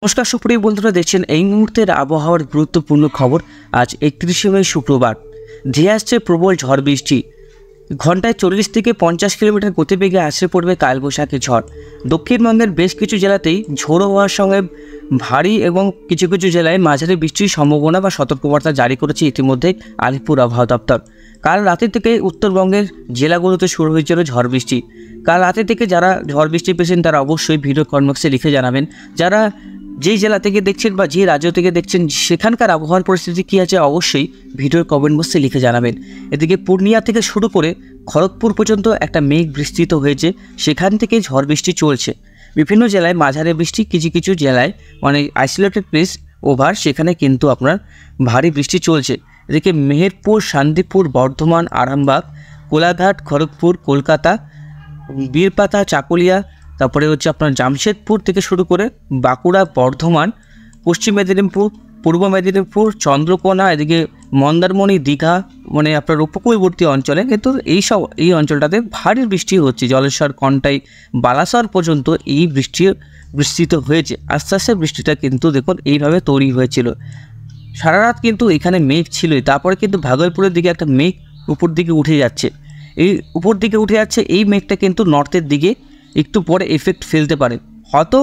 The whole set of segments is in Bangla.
নমস্কার সুপ্রিয় বন্ধুরা, দেখছেন এই মুহূর্তের আবহাওয়ার গুরুত্বপূর্ণ খবর। আজ 31শে মে শুক্রবার। ধেয়ে আসছে প্রবল ঝড় বৃষ্টি। ঘন্টায় 40 থেকে 50 কিলোমিটার গতিবেগে আসে পড়বে কালবৈশাখী ঝড়। দক্ষিণবঙ্গের বেশ কিছু জেলাতেই ঝোড়ো হওয়ার সঙ্গে ভারী এবং কিছু কিছু জেলায় মাঝারি বৃষ্টির সম্ভাবনা বা সতর্কবার্তা জারি করেছে ইতিমধ্যে আলিপুর আবহাওয়া দপ্তর। কাল রাতে থেকে উত্তরবঙ্গের জেলাগুলোতে শুরু হয়েছিল ঝড় বৃষ্টি। কাল রাতে থেকে যারা ঝড় বৃষ্টি পেয়েছেন তারা অবশ্যই ভিডিও কমেন্ট বক্সে লিখে জানাবেন। যারা যেই জেলা থেকে দেখছেন বা যে রাজ্য থেকে দেখছেন সেখানকার আবহাওয়ার পরিস্থিতি কী আছে অবশ্যই ভিডিওর কমেন্ট বক্সে লিখে জানাবেন। এদিকে পূর্ণিয়া থেকে শুরু করে খড়গপুর পর্যন্ত একটা মেঘ বিস্তৃত হয়েছে, সেখান থেকে ঝড় বৃষ্টি চলছে। বিভিন্ন জেলায় মাঝারি বৃষ্টি, কিছু কিছু জেলায় মানে আইসোলেটেড প্লেস ওভার, সেখানে কিন্তু আপনার ভারী বৃষ্টি চলছে। এদিকে মেহেরপুর, শান্তিপুর, বর্ধমান, আরামবাগ, কোলাঘাট, খড়গপুর, কলকাতা, বীরপাতা, চাকুলিয়া, তারপরে হচ্ছে আপনার জামশেদপুর থেকে শুরু করে বাঁকুড়া, বর্ধমান, পশ্চিম মেদিনীপুর, পূর্ব মেদিনীপুর, চন্দ্রকোনা, এদিকে মন্দারমণি, দীঘা, মানে আপনার উপকূলবর্তী অঞ্চলে কিন্তু এই অঞ্চলটাতে ভারী বৃষ্টি হচ্ছে। জলেশ্বর, কন্টাই, বালাসর পর্যন্ত এই বিস্তৃত হয়েছে। আস্তে আস্তে বৃষ্টিটা কিন্তু দেখুন এইভাবে তৈরি হয়েছিল। সারা রাত কিন্তু এখানে মেঘ ছিলই, তারপরে কিন্তু ভাগলপুরের দিকে একটা মেঘ উপর দিকে উঠে যাচ্ছে। এই মেঘটা কিন্তু নর্থের দিকে একটু পরে এফেক্ট ফেলতে পারে। হয়তো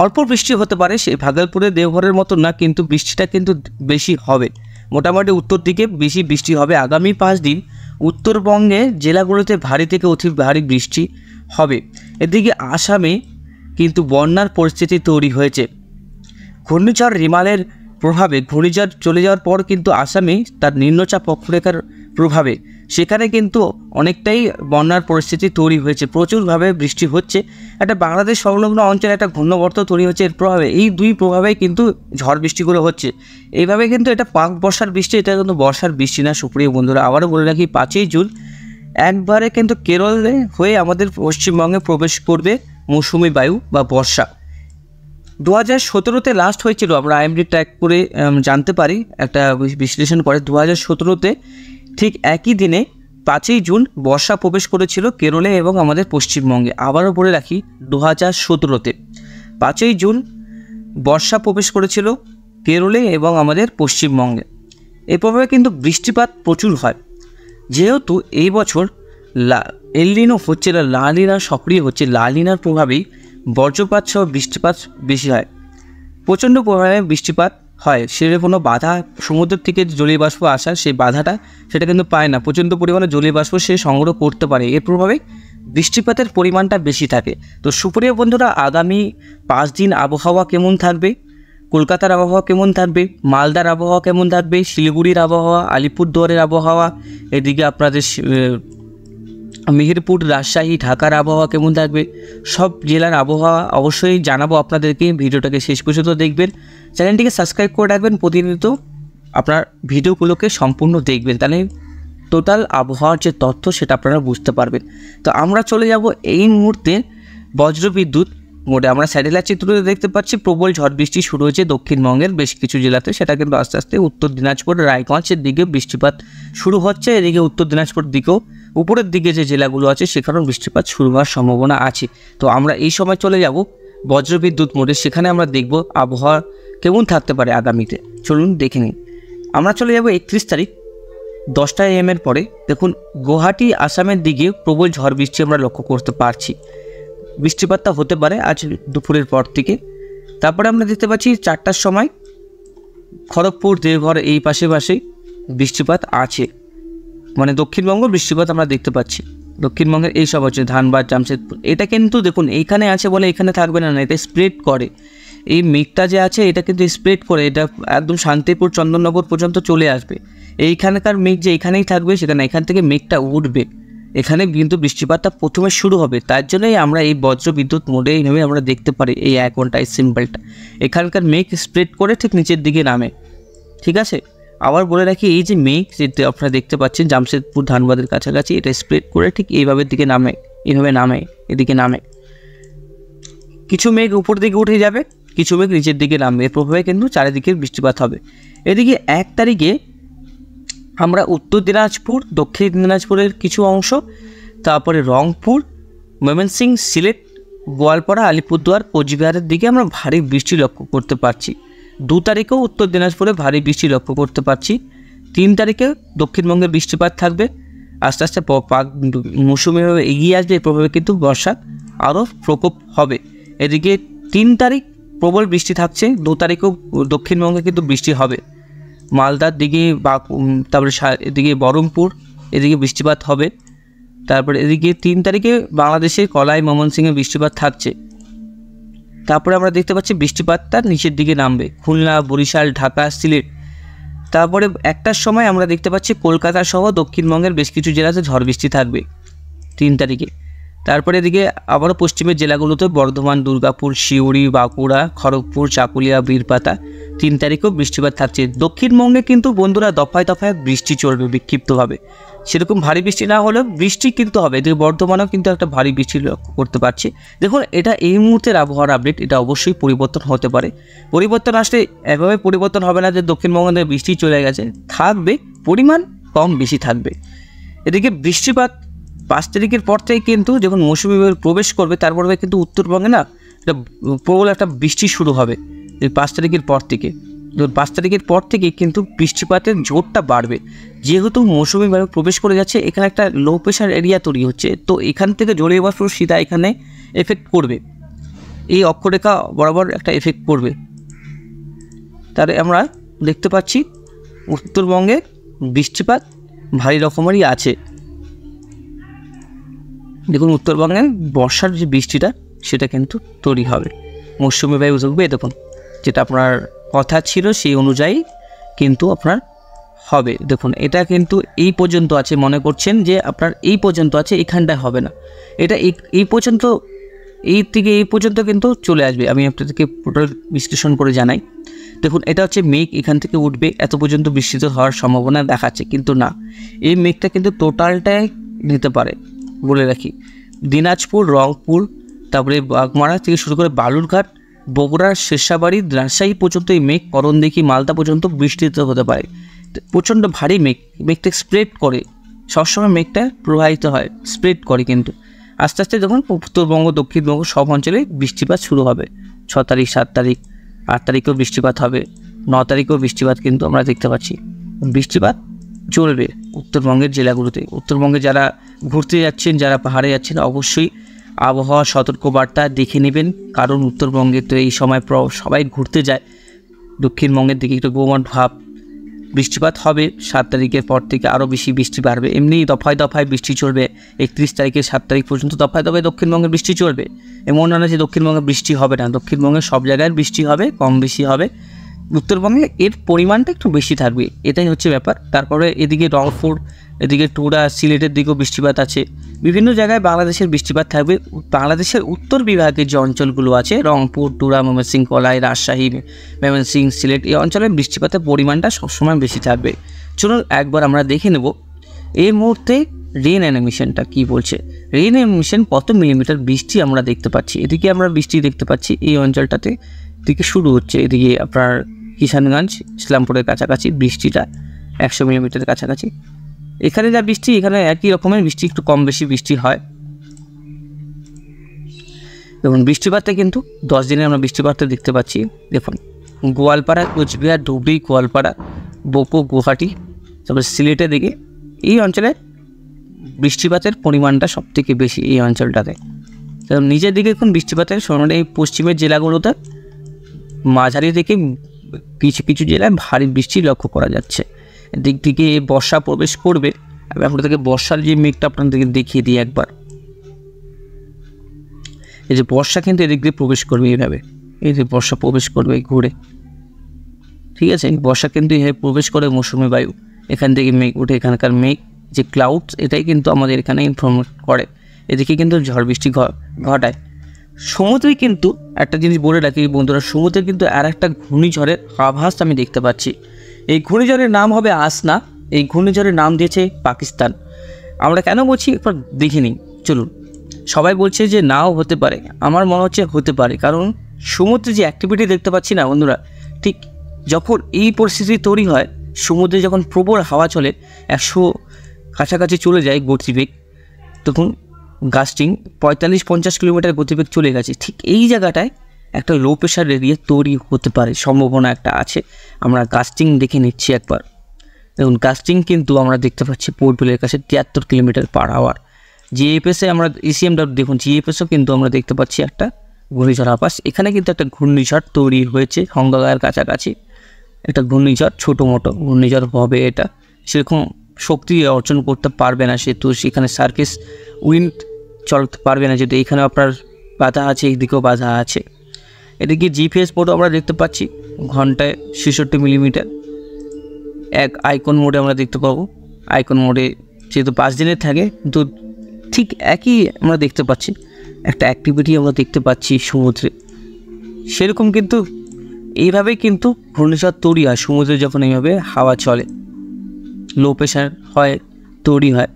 অল্প বৃষ্টি হতে পারে, সেই ভাগলপুরের দেওঘরের মতো না, কিন্তু বৃষ্টিটা কিন্তু বেশি হবে। মোটামুটি উত্তর দিকে বেশি বৃষ্টি হবে। আগামী 5 দিন উত্তরবঙ্গে জেলাগুলোতে ভারী থেকে অতি ভারী বৃষ্টি হবে। এদিকে আসামে কিন্তু বন্যার পরিস্থিতি তৈরি হয়েছে। ঘূর্ণিঝড় রিমালের প্রভাবে ঘূর্ণিঝড় চলে যাওয়ার পর কিন্তু আসামে তার নিম্নচাপ অক্ষরেখার প্রভাবে সেখানে কিন্তু অনেকটাই বন্যার পরিস্থিতি তৈরি হয়েছে। প্রচুরভাবে বৃষ্টি হচ্ছে। একটা বাংলাদেশ সংলগ্ন অঞ্চলে একটা ঘূর্ণবর্ত তৈরি হচ্ছে এর প্রভাবে। এই দুই প্রভাবেই কিন্তু ঝড় বৃষ্টিগুলো হচ্ছে। এইভাবে কিন্তু এটা পাক বর্ষার বৃষ্টি, এটা কিন্তু বর্ষার বৃষ্টি না সুপ্রিয় বন্ধুরা। আবারও বলে রাখি, 5ই জুন একবারে কিন্তু কেরলে হয়ে আমাদের পশ্চিমবঙ্গে প্রবেশ করবে মৌসুমি বায়ু বা বর্ষা। 2017-তে লাস্ট হয়েছিল, আমরা আইএমডি ট্র্যাক করে জানতে পারি, একটা বিশ্লেষণ করে 2017-তে ঠিক একই দিনে 5ই জুন বর্ষা প্রবেশ করেছিল কেরলে এবং আমাদের পশ্চিমবঙ্গে। আবারও বলে রাখি, 2017-তে 5ই জুন বর্ষা প্রবেশ করেছিল কেরলে এবং আমাদের পশ্চিমবঙ্গে। এর প্রভাবে কিন্তু বৃষ্টিপাত প্রচুর হয়। যেহেতু এই বছর এল নিনো হচ্ছে না, লা নিনা সক্রিয় হচ্ছে, লা নিনার প্রভাবেই বজ্রপাত সহ বৃষ্টিপাত বেশি হয়। প্রচণ্ড প্রভাবে বৃষ্টিপাত হয়। সেটা কোনো বাধা, সমুদ্র থেকে জলীয় বাষ্প আসা, সেই বাধাটা সেটা কিন্তু পায় না। প্রচণ্ড পরিমাণে জলীয় বাষ্প সে সংগ্রহ করতে পারে। এর প্রভাবে বৃষ্টিপাতের পরিমাণটা বেশি থাকে। তো সুপ্রিয় বন্ধুরা, আগামী 5 দিন আবহাওয়া কেমন থাকবে, কলকাতার আবহাওয়া কেমন থাকবে, মালদার আবহাওয়া কেমন থাকবে, শিলিগুড়ির আবহাওয়া, আলিপুরদুয়ারের আবহাওয়া, এদিকে আপনাদের মেহেরপুর, রাজশাহী, ঢাকার আবহাওয়া কেমন থাকবে, সব জেলার আবহাওয়া অবশ্যই জানাবো আপনাদেরকে। ভিডিওটাকে শেষ পর্যন্ত দেখবেন, চ্যানেলটিকে সাবস্ক্রাইব করে রাখবেন, প্রতিনিয়ত আপনার ভিডিওগুলোকে সম্পূর্ণ দেখবেন, তাহলে টোটাল আবহাওয়ার যে তথ্য সেটা আপনারা বুঝতে পারবেন। তো আমরা চলে যাব এই মুহূর্তে বজ্রবিদ্যুৎ মোডে। আমরা স্যাটেলাইট চিত্রতে দেখতে পাচ্ছি প্রবল ঝড় বৃষ্টি শুরু হয়েছে দক্ষিণবঙ্গের বেশ কিছু জেলাতে। সেটা কিন্তু আস্তে আস্তে উত্তর দিনাজপুর, রায়গঞ্জের দিকে বৃষ্টিপাত শুরু হচ্ছে। এদিকে উত্তর দিনাজপুর দিকেও উপরের দিকে যে জেলাগুলো আছে সেখানেও বৃষ্টিপাত শুরু হওয়ার সম্ভাবনা আছে। তো আমরা এই সময় চলে যাব বজ্রবিদ্যুৎ মোডে, সেখানে আমরা দেখব আবহাওয়া কেমন থাকতে পারে আগামীতে। চলুন দেখে নিই। আমরা চলে যাব 31 তারিখ 10টা AM এর পরে। দেখুন, গুয়াহাটি, আসামের দিকে প্রবল ঝড় বৃষ্টি আমরা লক্ষ্য করতে পারছি। বৃষ্টিপাতটা হতে পারে আজ দুপুরের পর থেকে। তারপরে আমরা দেখতে পাচ্ছি 4টার সময় খড়গপুর, দেওঘর এই পাশেই বৃষ্টিপাত আছে। মানে দক্ষিণবঙ্গ বৃষ্টিপাত আমরা দেখতে পাচ্ছি। দক্ষিণবঙ্গের এই সব হচ্ছে ধানবাদ, জামশেদপুর। এটা কিন্তু দেখুন এইখানে আছে বলে এখানে থাকবে না, এটা স্প্রেড করে। এই মেঘটা যে আছে এটা কিন্তু স্প্রেড করে, এটা একদম শান্তিপুর, চন্দননগর পর্যন্ত চলে আসবে। এইখানকার মেঘ যে এখানেই থাকবে সেটা না, এখান থেকে মেঘটা উঠবে, এখানে কিন্তু বৃষ্টিপাতটা প্রথমে শুরু হবে। তার জন্যই আমরা এই বজ্রবিদ্যুৎ মোডে এইভাবে আমরা দেখতে পারি এই 1 ঘন্টা এই সিম্বলটা। এখানকার মেঘ স্প্রেড করে ঠিক নিচের দিকে নামে। ঠিক আছে, আবার বলে রাখি, এই যে মেঘ যেটা আপনারা দেখতে পাচ্ছেন জামশেদপুর, ধানবাদের কাছাকাছি, এটা স্প্রেড করে ঠিক এইভাবে দিকে নামে, এইভাবে নামে, এদিকে নামে। কিছু মেঘ উপর দিকে উঠে যাবে, কিছু মেঘ নিচের দিকে নামবে। এর প্রভাবে কিন্তু চারিদিকে বৃষ্টিপাত হবে। এদিকে 1 তারিখে আমরা উত্তর দিনাজপুর, দক্ষিণ দিনাজপুরের কিছু অংশ, তারপরে রংপুর, ময়মনসিংহ, সিলেট, গোয়ালপাড়া, আলিপুরদুয়ার, কোচবিহারের দিকে আমরা ভারী বৃষ্টি লক্ষ্য করতে পারছি। 2 তারিখেও উত্তর দিনাজপুরে ভারী বৃষ্টি লক্ষ্য করতে পারছি। 3 তারিখে দক্ষিণবঙ্গে বৃষ্টিপাত থাকবে। আস্তে আস্তে মৌসুমিভাবে এগিয়ে আসবে, এর প্রভাবে কিন্তু বর্ষা আরও প্রকোপ হবে। এদিকে 3 তারিখ প্রবল বৃষ্টি থাকছে। 2 তারিখেও দক্ষিণবঙ্গে কিন্তু বৃষ্টি হবে। মালদার দিকে তারপরে এদিকে বহরমপুর এদিকে বৃষ্টিপাত হবে। তারপরে এদিকে 3 তারিখে বাংলাদেশের কলাই, ময়মনসিংহে বৃষ্টিপাত থাকছে। তারপরে আমরা দেখতে পাচ্ছি বৃষ্টিপাতটা নিচের দিকে নামবে, খুলনা, বরিশাল, ঢাকা, সিলেট। তারপরে 1টার সময় আমরা দেখতে পাচ্ছি কলকাতা সহ দক্ষিণবঙ্গের বেশ কিছু জেলাতে ঝড় বৃষ্টি থাকবে 3 তারিখে। তারপরে এদিকে আবারও পশ্চিমের জেলাগুলোতে বর্ধমান, দুর্গাপুর, সিউড়ি, বাঁকুড়া, খড়গপুর, চাকুলিয়া, বীরপাতা 3 তারিখেও বৃষ্টিপাত থাকছে। দক্ষিণবঙ্গে কিন্তু বন্ধুরা দফায় দফায় বৃষ্টি চলবে বিক্ষিপ্তভাবে, সেরকম ভারী বৃষ্টি না হলেও বৃষ্টি কিন্তু হবে। এদিকে বর্ধমানেও কিন্তু একটা ভারী বৃষ্টি লক্ষ্য করতে পারছি। দেখুন, এটা এই মুহূর্তের আবহাওয়ার আপডেট, এটা অবশ্যই পরিবর্তন হতে পারে। পরিবর্তন আসলে এভাবে পরিবর্তন হবে না যে দক্ষিণবঙ্গে বৃষ্টি চলে গেছে, থাকবে, পরিমাণ কম বেশি থাকবে। এদিকে বৃষ্টিপাত 5 তারিখের পর থেকে কিন্তু যখন মৌসুমি বায়ু প্রবেশ করবে, তারপরে কিন্তু উত্তরবঙ্গে না একটা প্রবল একটা বৃষ্টি শুরু হবে এই 5 তারিখের পর থেকে। 5 তারিখের পর থেকে কিন্তু বৃষ্টিপাতের জোরটা বাড়বে। যেহেতু মৌসুমি বায়ু প্রবেশ করে যাচ্ছে, এখানে একটা লো প্রেশার এরিয়া তৈরি হচ্ছে, তো এখান থেকে জলীয় বাষ্প সিধা এখানে এফেক্ট করবে, এই অক্ষরেখা বরাবর একটা এফেক্ট করবে। তাহলে আমরা দেখতে পাচ্ছি উত্তরবঙ্গে বৃষ্টিপাত ভারী রকমেরই আছে। দেখুন, উত্তরবঙ্গে বর্ষার যে বৃষ্টিটা সেটা কিন্তু তৈরি হবে, মৌসুমি বায়ু ঢুকবে। দেখুন, যেটা আপনার কথা ছিল সেই অনুযায়ী কিন্তু আপনার হবে। দেখুন, এটা কিন্তু এই পর্যন্ত আছে, মনে করছেন যে আপনার এই পর্যন্ত আছে, এখানটায় হবে না, এটা এই পর্যন্ত, এই থেকে এই পর্যন্ত কিন্তু চলে আসবে। আমি আপনাদেরকে টোটাল বিশ্লেষণ করে জানাই। দেখুন, এটা হচ্ছে মেঘ, এখান থেকে উঠবে, এত পর্যন্ত বৃষ্টিত হওয়ার সম্ভাবনা দেখাচ্ছে, কিন্তু না, এই মেঘটা কিন্তু টোটালটাই নিতে পারে। বলে রাখি, দিনাজপুর, রংপুর, তারপরে বাগমারা থেকে শুরু করে বালুরঘাট, বগুড়ার শেরশাবাড়ি, রাজশাহী পর্যন্ত এই মেঘ, করণদিঘি, মালদা পর্যন্ত বৃষ্টিতে হতে পারে। প্রচণ্ড ভারী মেঘটা স্প্রেড করে, সবসময় মেঘটা প্রবাহিত হয়, স্প্রেড করে, কিন্তু আস্তে আস্তে যখন উত্তরবঙ্গ, দক্ষিণবঙ্গ সব অঞ্চলে বৃষ্টিপাত শুরু হবে। 6 তারিখ, 7 তারিখ, 8 তারিখেও বৃষ্টিপাত হবে, 9 তারিখেও বৃষ্টিপাত কিন্তু আমরা দেখতে পাচ্ছি। বৃষ্টিপাত চলবে উত্তরবঙ্গের জেলাগুলোতে। উত্তরবঙ্গে যারা ঘুরতে যাচ্ছেন, যারা পাহাড়ে যাচ্ছেন, অবশ্যই আবহাওয়া সতর্কবার্তা দেখে নেবেন, কারণ উত্তরবঙ্গে তো এই সময় সবাই ঘুরতে যায়। দক্ষিণবঙ্গের দিকে একটু গোমট ভাব, বৃষ্টিপাত হবে। 7 তারিখের পর থেকে আরও বেশি বৃষ্টি বাড়বে। এমনি দফায় দফায় বৃষ্টি চলবে, 31 তারিখের 7 তারিখ পর্যন্ত দফায় দফায় দক্ষিণবঙ্গে বৃষ্টি চলবে। এমন না যে দক্ষিণবঙ্গে বৃষ্টি হবে না, দক্ষিণবঙ্গের সব জায়গায় বৃষ্টি হবে, কম বেশি হবে। উত্তরবঙ্গে এর পরিমাণটা একটু বেশি থাকবে, এটাই হচ্ছে ব্যাপার। তারপরে এদিকে রংপুর, এদিকে টুরা, সিলেটের দিকেও বৃষ্টিপাত আছে। বিভিন্ন জায়গায় বাংলাদেশের বৃষ্টিপাত থাকবে। বাংলাদেশের উত্তর বিভাগের যে অঞ্চলগুলো আছে, রংপুর, টুরা, ময়মনসিংহ, কলাই, রাজশাহী, ময়মনসিংহ, সিলেট, এই অঞ্চলে বৃষ্টিপাতের পরিমাণটা সবসময় বেশি থাকবে। চলুন একবার আমরা দেখে নেব এই মুহূর্তে রেন অ্যানিমেশনটা কী বলছে। রেন অ্যানিমেশন কত মিলিমিটার বৃষ্টি আমরা দেখতে পাচ্ছি। এদিকে আমরা বৃষ্টি দেখতে পাচ্ছি এই অঞ্চলটাতে, দিকে শুরু হচ্ছে। এদিকে আপনার কিষানগঞ্জ, ইসলামপুরের কাছাকাছি বৃষ্টিটা 100 মিলিমিটারের কাছাকাছি। এখানে যা বৃষ্টি, এখানে একই রকমের বৃষ্টি, একটু কম বেশি বৃষ্টি হয়। দেখুন, বৃষ্টিপাতটা কিন্তু 10 দিনে আমরা বৃষ্টিপাতটা দেখতে পাচ্ছি। দেখুন, গোয়ালপাড়া, কোচবিহার, ধুবড়ি, গোয়ালপাড়া, বোকো, গুয়াহাটি, তারপরে সিলেটের দিকে এই অঞ্চলে বৃষ্টিপাতের পরিমাণটা সবথেকে বেশি এই অঞ্চলটাতে। কারণ নিচের দিকে এখন বৃষ্টিপাতের সময় এই পশ্চিমের জেলাগুলোতে মাঝারি থেকে কিছু কিছু জেলায় ভারী বৃষ্টি লক্ষ্য করা যাচ্ছে। দিক থেকে বর্ষা প্রবেশ করবে। আমি আপনাদেরকে বর্ষার যে মেঘটা আপনাদেরকে দেখিয়ে দিই একবার। এই যে বর্ষা কিন্তু এদিক দিয়ে প্রবেশ করবে এইভাবে, এই যে বর্ষা প্রবেশ করবে ঘুরে, ঠিক আছে। বর্ষা কিন্তু এইভাবে প্রবেশ করে মৌসুমি বায়ু, এখান থেকে মেঘ উঠে, এখানকার মেঘ যে ক্লাউডস, এটাই কিন্তু আমাদের এখানে ইনফর্ম করে, এদিকে কিন্তু ঝড় বৃষ্টি ঘটায়। সমুদ্রে কিন্তু একটা জিনিস বলে রাখি বন্ধুরা, সমুদ্রে কিন্তু আর একটা ঘূর্ণিঝড়ের আভাস আমি দেখতে পাচ্ছি। এই ঘূর্ণিঝড়ের নাম হবে আসনা। এই ঘূর্ণিঝড়ের নাম দিয়েছে পাকিস্তান। আমরা কেন বলছি একবার দেখে নিই, চলুন। সবাই বলছে যে নাও হতে পারে, আমার মনে হচ্ছে হতে পারে, কারণ সমুদ্রে যে অ্যাক্টিভিটি দেখতে পাচ্ছি না বন্ধুরা, ঠিক যখন এই পরিস্থিতি তৈরি হয়, সমুদ্রে যখন প্রবল হাওয়া চলে, 100 কাছাকাছি চলে যায় গতিবেগ, তখন গাস্টিং 45-50 কিলোমিটার গতিবেগ চলে গেছে, ঠিক এই জায়গাটায় একটা লো প্রেশার এরিয়া তৈরি হতে পারে, সম্ভাবনা একটা আছে। আমরা গাস্টিং দেখে নিচ্ছি একবার। দেখুন গাস্টিং কিন্তু আমরা দেখতে পাচ্ছি পোর্টবেলের কাছে 73 কিলোমিটার/আওয়ার। জিএফএসে আমরা ইসিএমডব্লিউ দেখুন, জিএফএসও কিন্তু আমরা দেখতে পাচ্ছি একটা ঘূর্ণিঝড় আভাস। এখানে কিন্তু একটা ঘূর্ণিঝড় তৈরি হয়েছে হংগাগায়ের কাছাকাছি, একটা ঘূর্ণিঝড়, ছোটো মোটো ঘূর্ণিঝড় হবে এটা, সেরকম শক্তি অর্জন করতে পারবে না সে, তো সেখানে সার্কেস উইন্ড চলতে পারবে না, যদি এখানে আপনার বাধা আছে, এইদিকেও বাধা আছে। এদিকে জিপিএস মোডও আমরা দেখতে পাচ্ছি ঘন্টায় 66 মিলিমিটার। এক আইকন মোডে আমরা দেখতে পাবো, আইকন মোডে যেহেতু 5 দিনের থাকে, কিন্তু ঠিক একই আমরা দেখতে পাচ্ছি, একটা অ্যাক্টিভিটি আমরা দেখতে পাচ্ছি সমুদ্রে। সেরকম কিন্তু এইভাবেই কিন্তু ঘূর্ণিঝড় তৈরি হয় সমুদ্রে, যখন এইভাবে হাওয়া চলে, লো প্রেশার হয়, তৈরি হয়।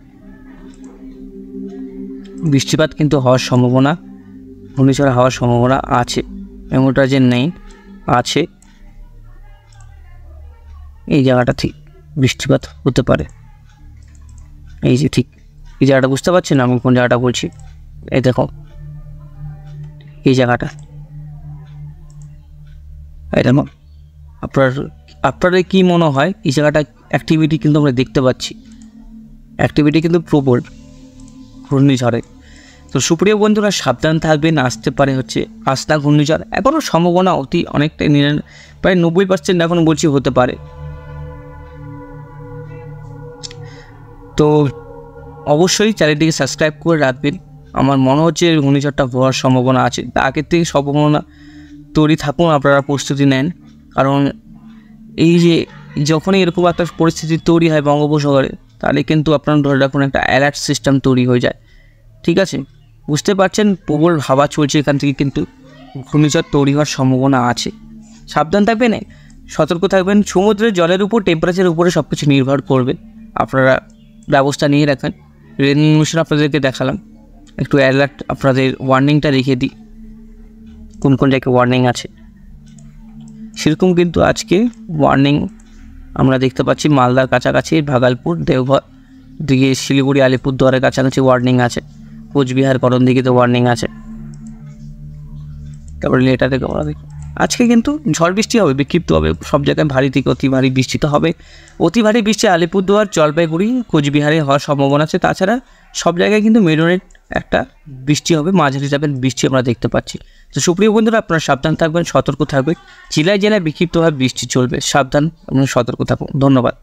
বৃষ্টিপাত কিন্তু হওয়ার সম্ভাবনা, ঘূর্ণিঝড় হওয়ার সম্ভাবনা আছে, এমনটা যে নেই, আছে। এই জায়গাটা ঠিক বৃষ্টিপাত হতে পারে, এই যে ঠিক এই জায়গাটা বুঝতে পারছেন আমি কোন জায়গাটা বলছি, এই দেখো এই জায়গাটা, এই দেখো। আপনাদের কী মনে হয় এই জায়গাটা অ্যাক্টিভিটি কিন্তু আমরা দেখতে পাচ্ছি, অ্যাক্টিভিটি কিন্তু প্রবল ঘূর্ণিঝড়ে। তো সুপ্রিয় বন্ধুরা সাবধান থাকবেন, আসতে পারে হচ্ছে আসনা ঘূর্ণিঝড়, এখনও সম্ভাবনা অনেকটাই প্রায় 90% এখন বলছি হতে পারে। তো অবশ্যই চ্যানেলটিকে সাবস্ক্রাইব করে রাখবেন। আমার মনে হচ্ছে ঘূর্ণিঝড়টা হওয়ার সম্ভাবনা আছে, তা আগের থেকে সম্ভাবনা তৈরি থাকুন, আপনারা প্রস্তুতি নেন। কারণ এই যে যখনই এরকম একটা পরিস্থিতি তৈরি হয় বঙ্গোপসাগরে, তাহলে কিন্তু আপনারা ধরে রাখুন একটা অ্যালার্ট সিস্টেম তৈরি হয়ে যায়, ঠিক আছে? বুঝতে পারছেন প্রবল হাওয়া চলছে, এখান থেকে কিন্তু ঘূর্ণিঝড় তৈরি হওয়ার সম্ভাবনা আছে। সাবধান থাকবেন, সতর্ক থাকবেন। সমুদ্রের জলের উপর, টেম্পারেচারের উপরে সব কিছু নির্ভর করবে, আপনারা ব্যবস্থা নিয়ে রাখেন। রেন মিশন আপনাদেরকে দেখালাম, একটু অ্যালার্ট আপনাদের ওয়ার্নিংটা রেখে দিই, কোন কোন জায়গায় ওয়ার্নিং আছে। সেরকম কিন্তু আজকে ওয়ার্নিং আমরা দেখতে পাচ্ছি মালদার কাছাকাছি, ভাগলপুর, দেওঘর দিকে, শিলিগুড়ি, আলিপুরদুয়ারের কাছাকাছি ওয়ার্নিং আছে, কোচবিহার, করণদিঘিতে ওয়ার্নিং আছে। তারপরে লেটার থেকে আমরা দেখি আজকে কিন্তু ঝড় বৃষ্টি হবে, বিক্ষিপ্ত হবে, সব জায়গায় ভারী থেকে অতি ভারী বৃষ্টি তো হবে। অতি ভারী বৃষ্টি আলিপুরদুয়ার, জলপাইগুড়ি, কোচবিহারে হওয়ার সম্ভাবনা আছে। তাছাড়া সব জায়গায় কিন্তু মিডনাইট একটা বৃষ্টি হবে, মাঝারি টাইপের বৃষ্টি আমরা দেখতে পাচ্ছি। তো সুপ্রিয় বন্ধুরা আপনারা সাবধান থাকবেন, সতর্ক থাকবেন। জেলায় জেলায় বিক্ষিপ্তভাবে বৃষ্টি চলবে, সাবধান এবং সতর্ক থাকুন। ধন্যবাদ।